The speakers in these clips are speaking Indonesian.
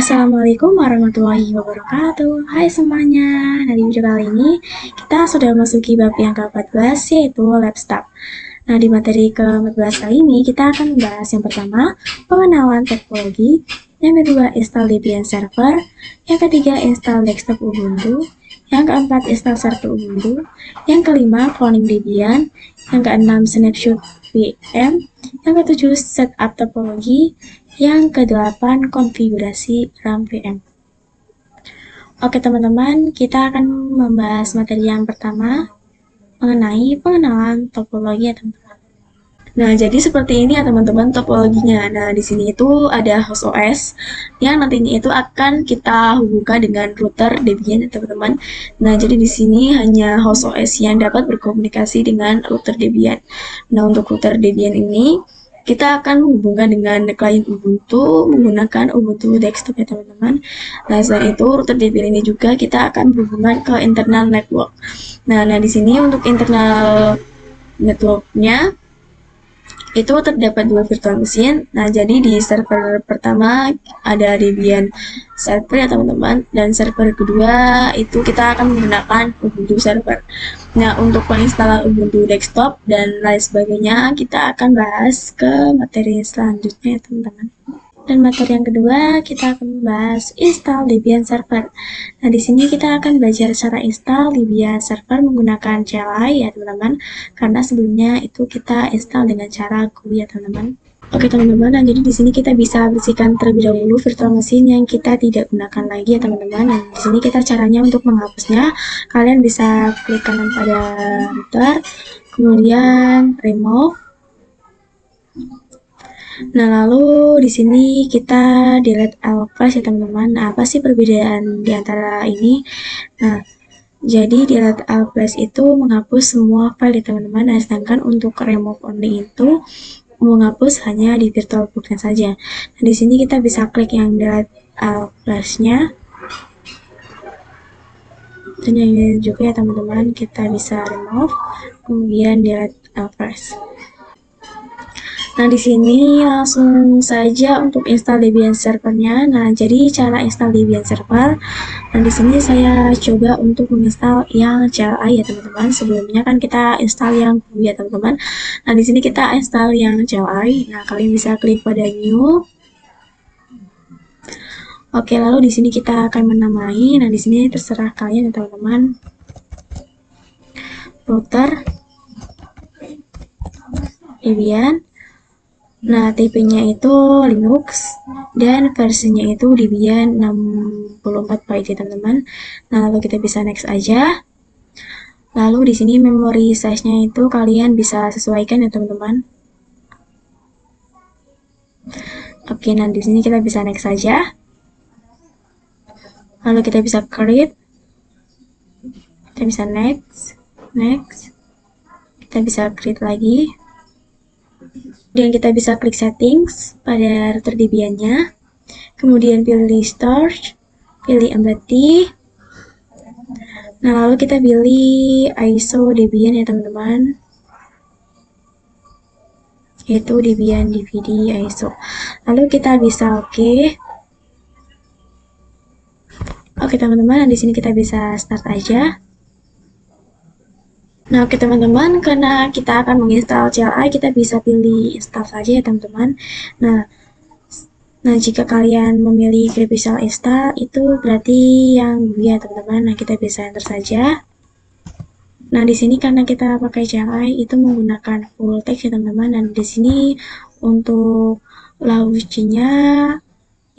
Assalamualaikum warahmatullahi wabarakatuh. Hai semuanya. Nah, di video kali ini kita sudah masuki bab yang ke-14 yaitu lab staff. Nah, di materi ke-14 kali ini kita akan membahas yang pertama, pengenalan topologi, yang kedua, install Debian server, yang ketiga, install desktop Ubuntu, yang keempat, install server Ubuntu, yang kelima, cloning Debian, yang keenam, snapshot VM, yang ketujuh, setup topologi, yang kedelapan, konfigurasi RAM VM. Oke teman-teman, kita akan membahas materi yang pertama mengenai pengenalan topologi ya teman-teman. Nah, jadi seperti ini ya teman-teman topologinya. Nah, di sini itu ada host OS yang nantinya itu akan kita hubungkan dengan router Debian ya teman-teman. Nah, jadi di sini hanya host OS yang dapat berkomunikasi dengan router Debian. Nah, untuk router Debian ini kita akan menghubungkan dengan klien Ubuntu menggunakan Ubuntu desktop ya teman-teman. Nah, selain itu router Debian ini juga kita akan berhubungan ke internal network. Nah, di sini untuk internal networknya itu terdapat dua virtual machine. Nah, jadi di server pertama ada Debian server ya teman-teman, dan server kedua itu kita akan menggunakan Ubuntu server. Nah, untuk penginstalan Ubuntu desktop dan lain sebagainya kita akan bahas ke materi selanjutnya ya teman-teman. Dan materi yang kedua, kita akan membahas install Debian server. Nah, di sini kita akan belajar cara install Debian server menggunakan CLI ya, teman-teman. Karena sebelumnya itu kita install dengan cara GUI ya, teman-teman. Oke, teman-teman. Dan jadi di sini kita bisa bersihkan terlebih dahulu virtual machine yang kita tidak gunakan lagi ya, teman-teman. Dan di sini kita caranya untuk menghapusnya, kalian bisa klik kanan pada router, kemudian remove. Nah, lalu di sini kita delete all flash ya teman-teman. Nah, apa sih perbedaan di antara ini? Nah, jadi delete all flash itu menghapus semua file ya teman-teman. Nah, sedangkan untuk remove only itu menghapus hanya di VirtualBox-nya saja. Nah, di sini kita bisa klik yang delete all flash-nya. Dan yang ini juga ya teman-teman, kita bisa remove, kemudian delete all flash. Nah, di sini langsung saja untuk install Debian servernya. Nah, jadi cara install Debian server. Nah, di sini saya coba untuk menginstal yang CLI ya teman-teman. Sebelumnya kan kita install yang GUI ya teman-teman. Nah, di sini kita install yang CLI. Nah, kalian bisa klik pada new. Oke, lalu di sini kita akan menamai. Nah, di sini terserah kalian ya teman-teman. Router Debian. Nah, tipenya itu Linux dan versinya itu Debian 64 byte ya teman-teman. Nah, lalu kita bisa next aja. Lalu di sini memory size-nya itu kalian bisa sesuaikan ya teman-teman. Oke, nah di sini kita bisa next saja. Lalu kita bisa create. Kita bisa next. Kita bisa create lagi. Dan kita bisa klik settings pada router Debian-nya. Kemudian pilih storage, pilih embeddy. Nah, lalu kita pilih ISO Debian ya teman-teman. Yaitu Debian DVD ISO. Lalu kita bisa oke. Oke teman-teman, di sini kita bisa start aja. Nah, oke teman-teman, karena kita akan menginstal CLI, kita bisa pilih install saja ya teman-teman. Nah, jika kalian memilih graphical install, itu berarti yang GUI ya teman-teman. Nah, kita bisa enter saja. Nah, di sini karena kita pakai CLI, itu menggunakan full text ya teman-teman. Dan di sini untuk launch-nya,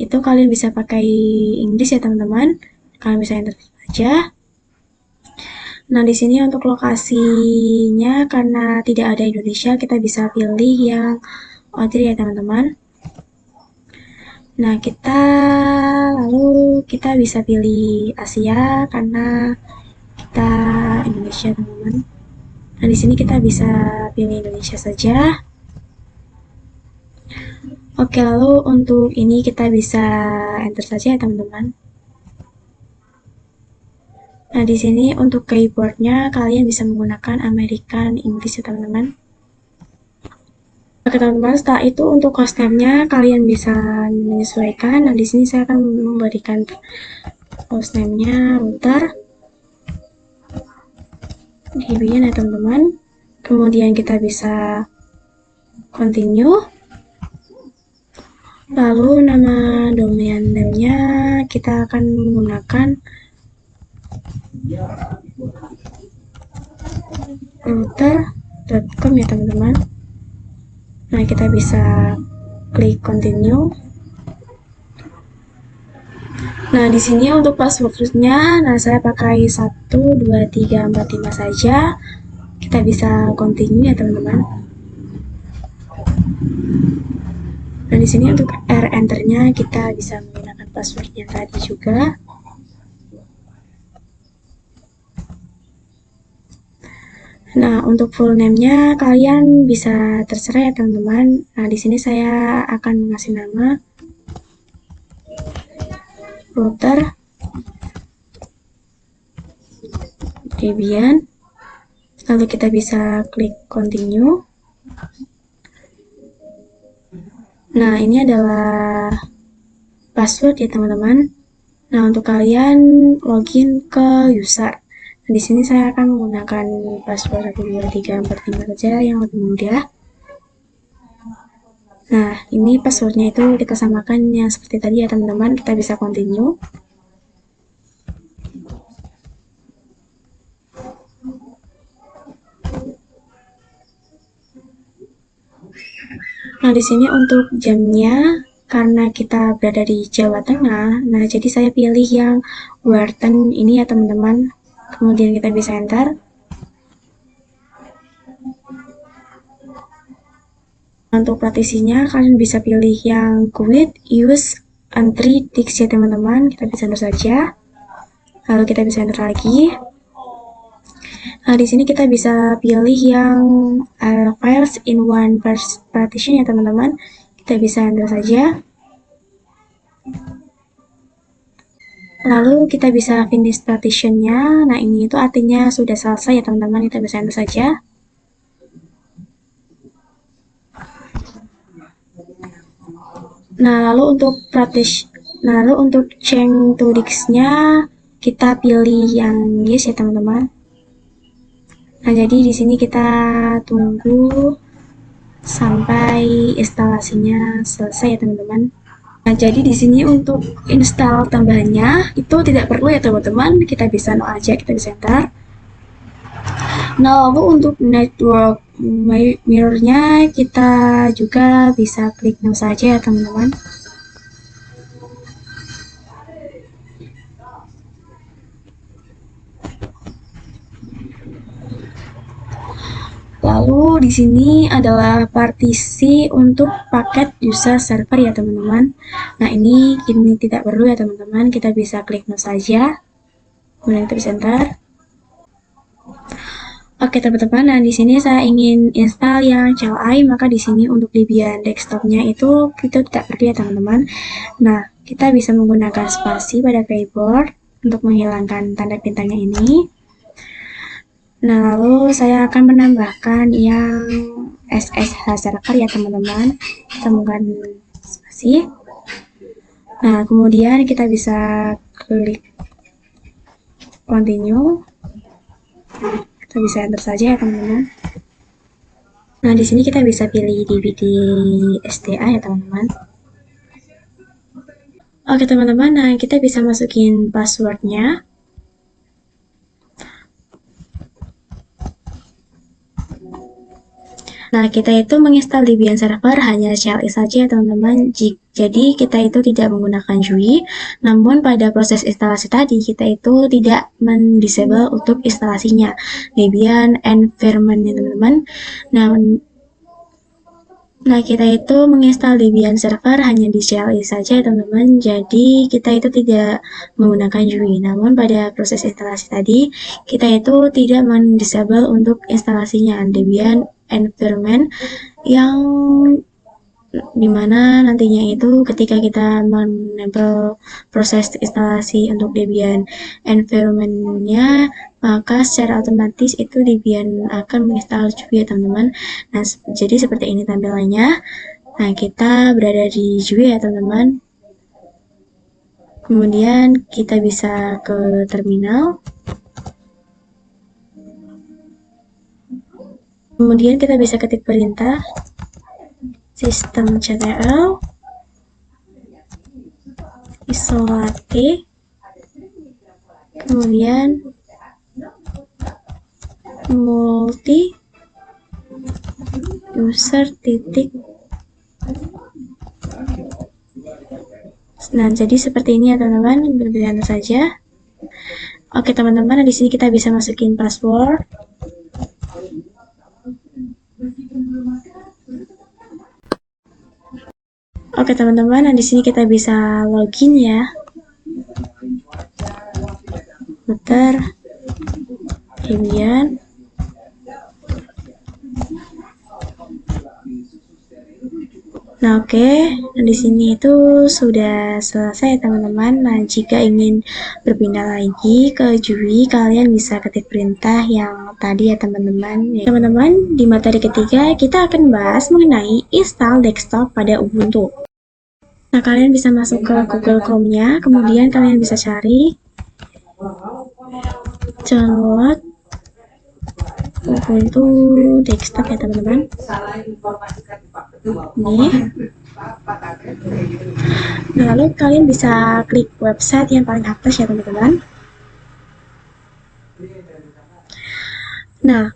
itu kalian bisa pakai Inggris ya teman-teman. Kalian bisa enter saja. Nah, di sini untuk lokasinya karena tidak ada Indonesia, kita bisa pilih yang O3 ya teman-teman. Nah, lalu kita bisa pilih Asia karena kita Indonesia teman-teman. Nah, di sini kita bisa pilih Indonesia saja. Oke, lalu untuk ini kita bisa enter saja ya teman-teman. Nah, di sini untuk keyboardnya kalian bisa menggunakan American English ya teman-teman. Oke teman-teman, setelah itu untuk hostname-nya kalian bisa menyesuaikan. Nah, di sini saya akan memberikan hostname-nya router Debian ya teman-teman. Kemudian kita bisa continue. Lalu nama domain name-nya kita akan menggunakan router.com ya teman-teman. Nah, kita bisa klik continue. Nah, di sini untuk passwordnya, nah saya pakai 12345 saja. Kita bisa continue ya teman-teman. Nah, di sini untuk enter-nya kita bisa menggunakan passwordnya tadi juga. Nah, untuk full name-nya kalian bisa terserah ya teman-teman. Nah, di sini saya akan mengasih nama router Debian. Lalu kita bisa klik continue. Nah, ini adalah password ya teman-teman. Nah, untuk kalian login ke user. Nah, di sini saya akan menggunakan password 12345 saja yang lebih mudah. Nah, ini passwordnya itu kita samakan yang seperti tadi ya teman-teman. Kita bisa continue. Nah, di sini untuk jamnya, karena kita berada di Jawa Tengah, nah jadi saya pilih yang Warten ini ya teman-teman. Kemudian kita bisa enter. Untuk praktisinya, kalian bisa pilih yang quit, use, entry, text ya teman-teman. Kita bisa enter saja. Lalu kita bisa enter lagi. Nah, di sini kita bisa pilih yang files in one partition ya teman-teman. Kita bisa enter saja. Lalu kita bisa finish partitionnya. Nah, ini itu artinya sudah selesai ya teman-teman. Kita bisa enter saja. Nah, lalu untuk change to disk-nya kita pilih yang yes ya teman-teman. Nah, jadi di sini kita tunggu sampai instalasinya selesai ya teman-teman. Nah, jadi di sini untuk install tambahannya itu tidak perlu ya teman-teman. Kita bisa no aja, kita bisa enter. Nah, lalu untuk network mirror-nya kita juga bisa klik no saja ya teman-teman. Lalu di sini adalah partisi untuk paket user server ya teman-teman. Nah, ini tidak perlu ya teman-teman. Kita bisa klik no saja. Kemudian kita bisa enter. Oke teman-teman, nah di sini saya ingin install yang CLI, maka di sini untuk Debian desktopnya itu kita tidak perlu ya teman-teman. Nah, kita bisa menggunakan spasi pada keyboard untuk menghilangkan tanda bintangnya ini. Nah, lalu saya akan menambahkan yang SSH server ya teman-teman. Kita menggunakan spasi. Nah, kemudian kita bisa klik continue. Kita bisa enter saja ya teman-teman. Nah, di sini kita bisa pilih DVD SDA ya teman-teman. Oke teman-teman, nah kita bisa masukin passwordnya. Nah, kita itu menginstal Debian server hanya CLI saja teman-teman. Jadi kita itu tidak menggunakan GUI. Namun pada proses instalasi tadi kita itu tidak mendisable untuk instalasinya Debian environment ya teman-teman. Nah, kita itu menginstal Debian server hanya di CLI saja teman-teman. Jadi kita itu tidak menggunakan GUI. Namun pada proses instalasi tadi kita itu tidak mendisable untuk instalasinya Debian environment yang dimana nantinya itu ketika kita menempel proses instalasi untuk Debian environment-nya, maka secara otomatis itu Debian akan menginstal juga ya teman-teman. Nah, jadi seperti ini tampilannya. Nah, kita berada di GUI ya teman-teman. Kemudian kita bisa ke terminal. Kemudian kita bisa ketik perintah systemctl isolate, kemudian multi user titik. Nah, jadi seperti ini ya teman-teman, berbeda saja. Oke teman-teman, di sini kita bisa masukin password. Oke teman-teman, nah di sini kita bisa login ya. Muter, Debian. Nah, oke. Nah, di sini itu sudah selesai teman-teman. Nah, jika ingin berpindah lagi ke GUI, kalian bisa ketik perintah yang tadi ya teman-teman. Teman-teman, di materi ketiga kita akan bahas mengenai install desktop pada Ubuntu. Nah, kalian bisa masuk ke Google Chrome-nya, kemudian kalian bisa cari download Ubuntu desktop ya teman-teman. Nih. Nah, lalu kalian bisa klik website yang paling atas ya teman-teman. Nah,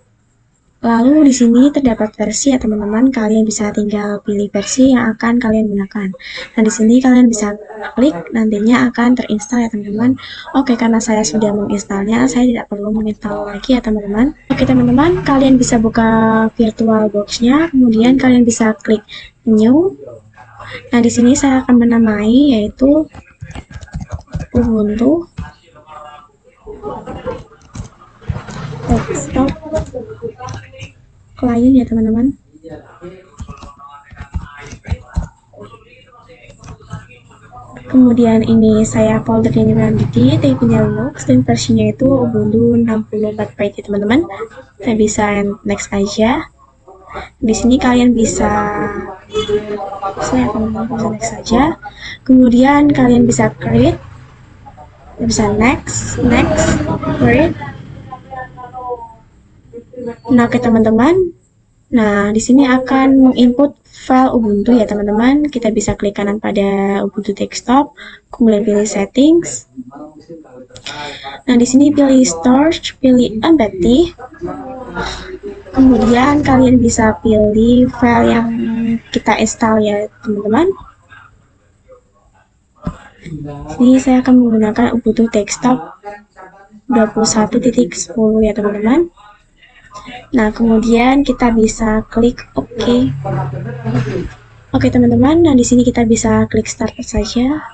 lalu di sini terdapat versi ya teman-teman. Kalian bisa tinggal pilih versi yang akan kalian gunakan. Nah, di sini kalian bisa klik, nantinya akan terinstall ya teman-teman. Oke, karena saya sudah menginstalnya, saya tidak perlu menginstal lagi ya teman-teman. Oke teman-teman, kalian bisa buka VirtualBox-nya, kemudian kalian bisa klik New. Nah, di sini saya akan menamai yaitu Ubuntu Desktop Client ya teman-teman. Kemudian ini saya folder ini di tipenya Linux dan versinya itu Ubuntu 64 byte ya teman-teman. Saya bisa next aja. Di sini kalian bisa next saja. Kemudian kalian bisa create, bisa next, create. Nah, oke teman-teman. Nah, di sini akan menginput file Ubuntu ya teman-teman. Kita bisa klik kanan pada Ubuntu desktop, kemudian pilih settings. Nah, di sini pilih storage, pilih embed. Kemudian kalian bisa pilih file yang kita install ya teman-teman. Ini saya akan menggunakan Ubuntu desktop 21.10 ya teman-teman. Nah, kemudian kita bisa klik OK. Oke teman-teman, nah di sini kita bisa klik start saja.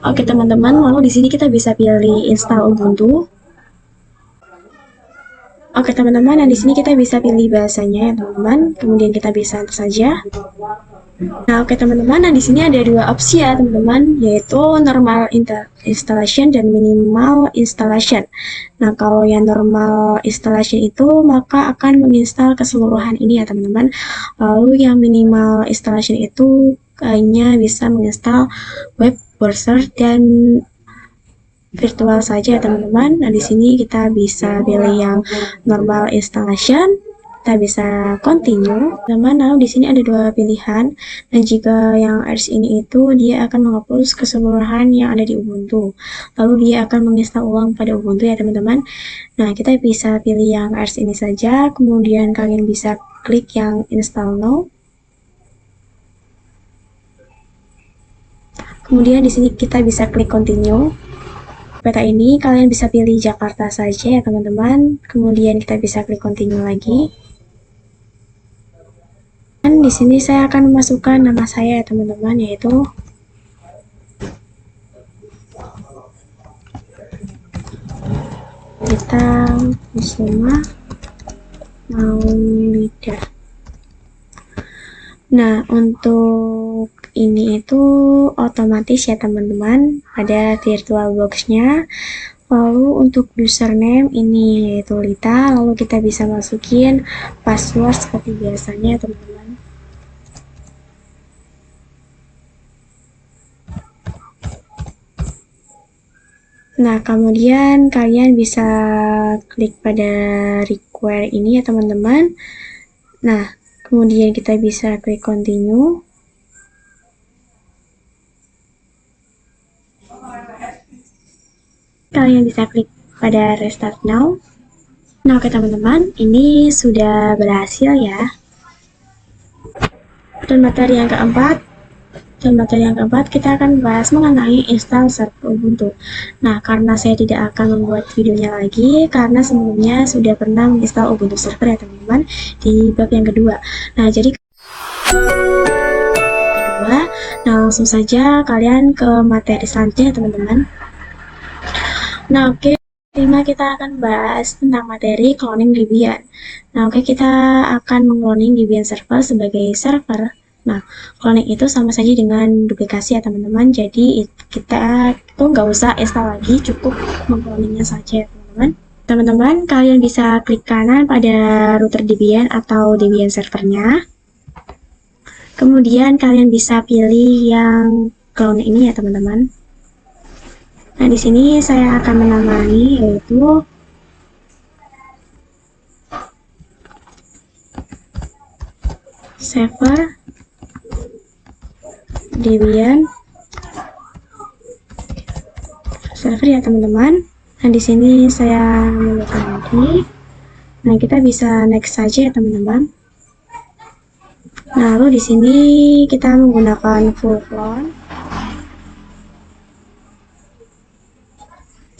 Oke teman-teman, lalu di sini kita bisa pilih install Ubuntu. Oke teman-teman, nah di sini kita bisa pilih bahasanya ya teman-teman. Kemudian kita bisa enter saja. Nah, oke teman-teman, nah di sini ada dua opsi ya teman-teman, yaitu normal installation dan minimal installation. Nah, kalau yang normal installation itu maka akan menginstal keseluruhan ini ya teman-teman. Lalu yang minimal installation itu hanya bisa menginstal web browser dan virtual saja ya teman-teman. Nah, di sini kita bisa pilih yang normal installation. Kita bisa continue. Teman, lalu di sini ada dua pilihan. Dan jika yang RS ini itu dia akan menghapus keseluruhan yang ada di Ubuntu. Lalu dia akan menginstal ulang pada Ubuntu ya teman-teman. Nah, kita bisa pilih yang RS ini saja. Kemudian kalian bisa klik yang install now. Kemudian di sini kita bisa klik continue. Peta ini kalian bisa pilih Jakarta saja ya teman-teman. Kemudian kita bisa klik continue lagi. Dan di sini saya akan memasukkan nama saya ya teman-teman, yaitu kita Kusuma Maulida. Nah, untuk ini itu otomatis ya teman-teman pada VirtualBox-nya. Lalu untuk username ini yaitu Lita, lalu kita bisa masukin password seperti biasanya teman-teman. Nah, kemudian kalian bisa klik pada require ini ya teman-teman. Nah, kemudian kita bisa klik continue. Kalian bisa klik pada restart now. Nah, oke teman-teman, ini sudah berhasil ya. Dan materi yang keempat, kita akan bahas mengenai install server Ubuntu. Nah, karena saya tidak akan membuat videonya lagi, karena sebelumnya sudah pernah menginstal Ubuntu server ya teman-teman, di bab yang kedua. Nah, jadi langsung saja kalian ke materi selanjutnya teman-teman. Nah, oke. Kelima kita akan bahas tentang materi cloning Debian. Nah, oke, kita akan mengcloning Debian server sebagai server. Nah, cloning itu sama saja dengan duplikasi ya teman-teman. Jadi kita itu nggak usah install lagi, cukup mengcloningnya saja ya teman-teman. Teman-teman, kalian bisa klik kanan pada router Debian atau Debian servernya. Kemudian kalian bisa pilih yang clone ini ya teman-teman. Nah, di sini saya akan menamai yaitu server Debian server ya teman-teman. Nah, di sini saya menambahkan lagi. Nah, kita bisa next saja ya teman-teman. Nah, lalu di sini kita menggunakan full clone.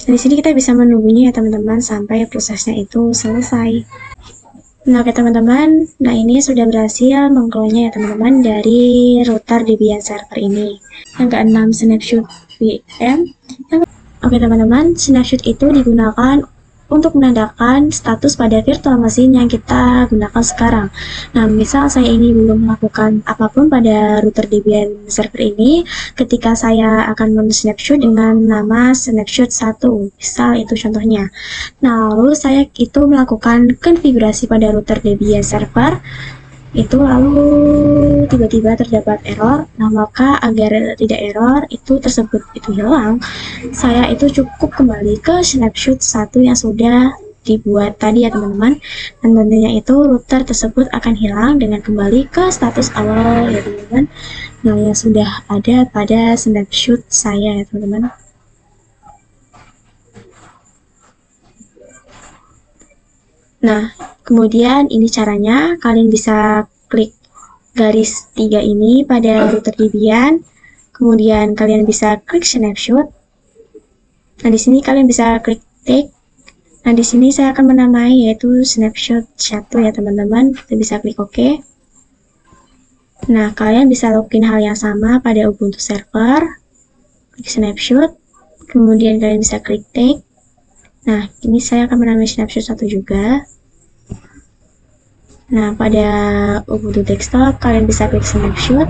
Di sini kita bisa menunggunya ya teman-teman sampai prosesnya itu selesai. Nah, oke teman-teman, nah ini sudah berhasil mengclone-nya ya teman-teman dari router Debian server ini. Yang keenam, snapshot VM. Oke teman-teman, snapshot itu digunakan untuk menandakan status pada virtual machine yang kita gunakan sekarang. Nah, misal saya ini belum melakukan apapun pada router Debian server ini, ketika saya akan men-snapshot dengan nama snapshot 1, misal itu contohnya. Nah, lalu saya itu melakukan konfigurasi pada router Debian server, itu lalu tiba-tiba terdapat error. Nah, maka agar tidak error itu tersebut itu hilang, saya itu cukup kembali ke snapshot 1 yang sudah dibuat tadi ya teman-teman. Dan tentunya itu router tersebut akan hilang dengan kembali ke status awal ya teman-teman. Nah, yang sudah ada pada snapshot saya ya teman-teman. Nah, kemudian ini caranya, kalian bisa klik garis 3 ini pada router Debian, kemudian kalian bisa klik snapshot. Nah, di sini kalian bisa klik take. Nah, di sini saya akan menamai yaitu snapshot 1 ya teman-teman. Kita bisa klik OK. Nah, kalian bisa login hal yang sama pada Ubuntu server. Klik snapshot, kemudian kalian bisa klik take. Nah, ini saya akan menamai snapshot 1 juga. Nah, pada Ubuntu desktop kalian bisa klik snapshot,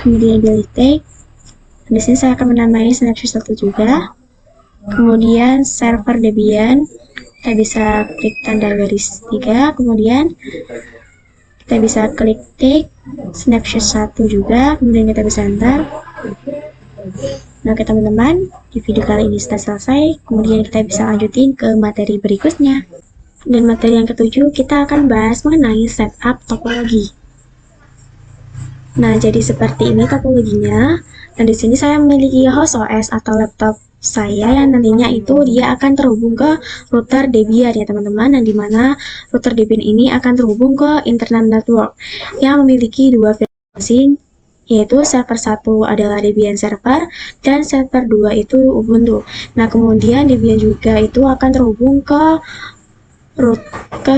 kemudian pilih take. Di sini saya akan menamai snapshot 1 juga. Kemudian server Debian, kita bisa klik tanda garis 3, kemudian kita bisa klik take snapshot 1 juga, kemudian kita bisa enter. Nah, oke teman-teman, di video kali ini sudah selesai, kemudian kita bisa lanjutin ke materi berikutnya. Dan materi yang ketujuh, kita akan bahas mengenai setup topologi. Nah, jadi seperti ini topologinya. Nah, di sini saya memiliki host OS atau laptop saya yang nantinya itu dia akan terhubung ke router Debian ya teman-teman, dan dimana router Debian ini akan terhubung ke internet network yang memiliki dua virtual machine, yaitu server 1 adalah Debian server dan server 2 itu Ubuntu. Nah, kemudian Debian juga itu akan terhubung ke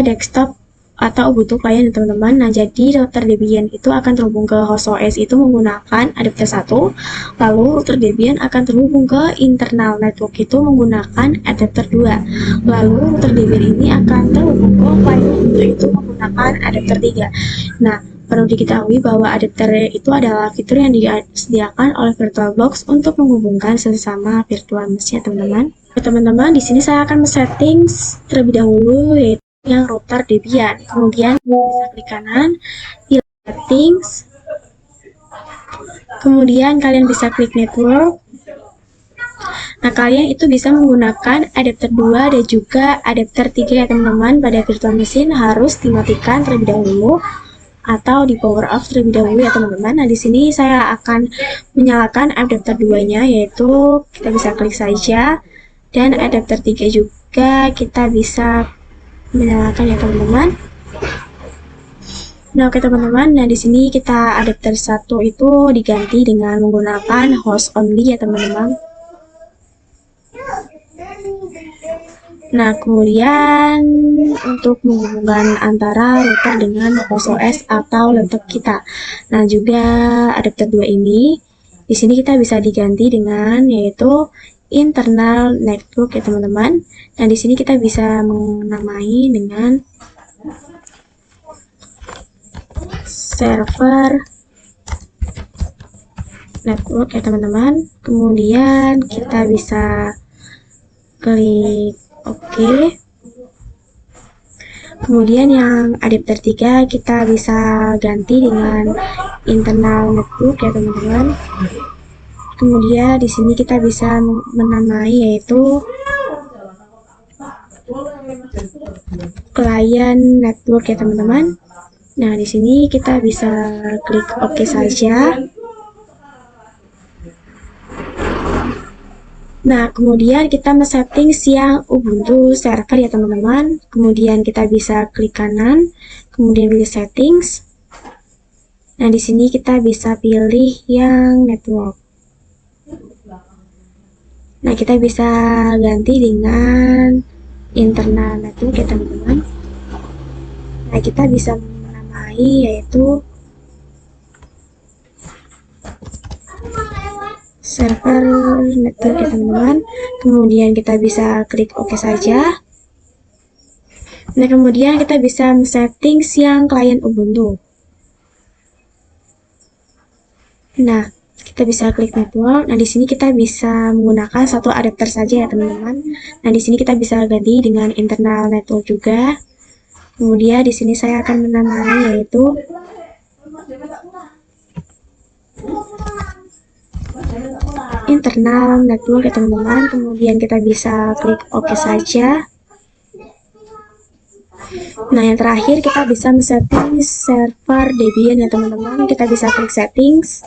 desktop atau Ubuntu client teman-teman. Nah, jadi router Debian itu akan terhubung ke host OS itu menggunakan adapter 1, lalu router Debian akan terhubung ke internal network itu menggunakan adapter 2, lalu router Debian ini akan terhubung ke client Ubuntu itu menggunakan adapter 3. Nah, perlu diketahui bahwa adapter itu adalah fitur yang disediakan oleh VirtualBox untuk menghubungkan sesama virtual machine, teman-teman. Teman-teman, di sini saya akan men-setting terlebih dahulu yaitu yang router Debian. Kemudian bisa klik kanan, pilih settings. Kemudian kalian bisa klik network. Nah, kalian itu bisa menggunakan adapter 2 dan juga adapter 3 ya teman-teman. Pada virtual machine harus dimatikan terlebih dahulu atau di power off terlebih dahulu ya teman-teman. Nah, di sini saya akan menyalakan adapter 2-nya, yaitu kita bisa klik saja, dan adapter 3 juga kita bisa menyalakan ya teman-teman. Nah, oke teman-teman, nah di sini kita adapter 1 itu diganti dengan menggunakan host only ya teman-teman. Nah, kemudian untuk menghubungkan antara router dengan host OS atau laptop kita. Nah, juga adapter 2 ini di sini kita bisa diganti dengan yaitu internal network ya teman-teman. Nah, di sini kita bisa menamai dengan server network ya teman-teman. Kemudian kita bisa klik OK. Kemudian yang adapter 3 kita bisa ganti dengan internal network ya teman-teman. Kemudian di sini kita bisa menamai yaitu client network ya teman-teman. Nah, di sini kita bisa klik OK saja. Nah, kemudian kita men-setting yang Ubuntu server ya teman-teman. Kemudian kita bisa klik kanan, kemudian pilih settings. Nah, di sini kita bisa pilih yang network. Nah, kita bisa ganti dengan internal network ya teman-teman. Nah, kita bisa menamai yaitu server network ya teman-teman. Kemudian kita bisa klik OK saja. Nah, kemudian kita bisa men-setting yang klien Ubuntu. Nah, kita bisa klik network. Nah, di sini kita bisa menggunakan satu adapter saja ya teman-teman. Nah, di sini kita bisa ganti dengan internal network juga. Kemudian di sini saya akan menamai yaitu internal network ya teman-teman. Kemudian kita bisa klik OK saja. Nah, yang terakhir kita bisa men-setting server Debian ya teman-teman. Kita bisa klik settings,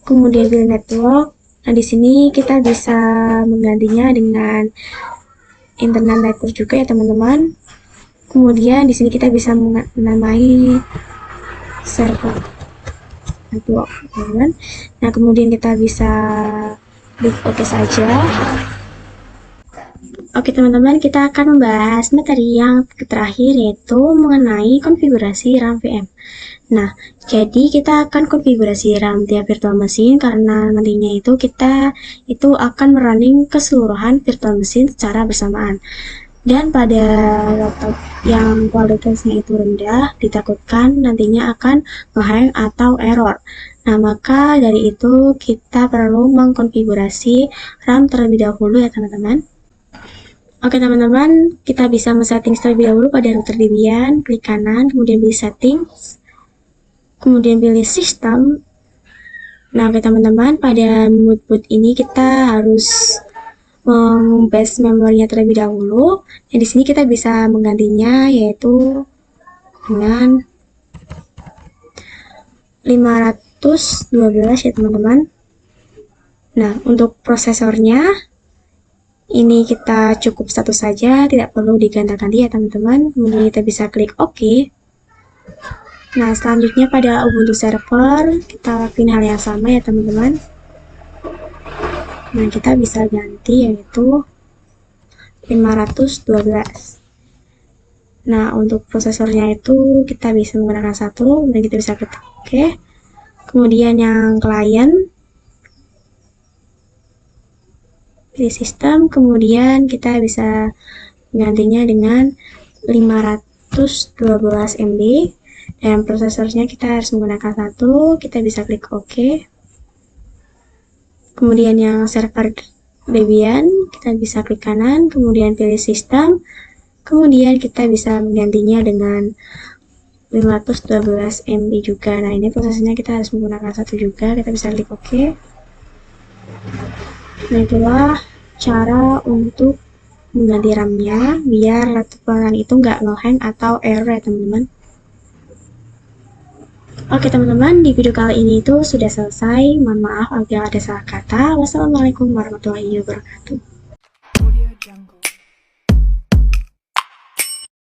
kemudian pilih network. Nah, di sini kita bisa menggantinya dengan internal network juga ya teman-teman. Kemudian di sini kita bisa menamai server network, teman-teman. Nah, kemudian kita bisa klik OK saja. Oke teman-teman, kita akan membahas materi yang terakhir yaitu mengenai konfigurasi RAM VM. Nah, jadi kita akan konfigurasi RAM tiap virtual machine karena nantinya itu kita akan merunning keseluruhan virtual machine secara bersamaan. Dan pada laptop yang kualitasnya itu rendah, ditakutkan nantinya akan nge-hang atau error. Nah, maka dari itu kita perlu mengkonfigurasi RAM terlebih dahulu ya teman-teman. Oke teman-teman, kita bisa men-setting terlebih dahulu pada router Debian, klik kanan, kemudian pilih settings, kemudian pilih sistem. Nah, oke teman-teman, pada mode boot ini kita harus base memorinya terlebih dahulu. Nah, di sini kita bisa menggantinya yaitu dengan 512 ya teman-teman. Nah, untuk prosesornya ini kita cukup satu saja, tidak perlu diganti-ganti ya teman-teman. Kemudian kita bisa klik OK. Nah, selanjutnya pada Ubuntu server kita lakukan hal yang sama ya teman-teman. Nah, kita bisa ganti yaitu 512. Nah, untuk prosesornya itu kita bisa menggunakan satu, kemudian kita bisa klik OK. Kemudian yang klien, pilih sistem, kemudian kita bisa menggantinya dengan 512 MB. Dan prosesornya kita harus menggunakan satu, kita bisa klik OK. Kemudian yang server Debian, kita bisa klik kanan, kemudian pilih sistem, kemudian kita bisa menggantinya dengan 512 MB juga. Nah, ini prosesnya kita harus menggunakan satu juga, kita bisa klik OK. Nah, itulah cara untuk mengganti RAM-nya biar laptop kalian itu nggak nge-hang atau error ya teman-teman. Oke teman-teman, di video kali ini itu sudah selesai. Mohon maaf apabila ada salah kata. Wassalamualaikum warahmatullahi wabarakatuh.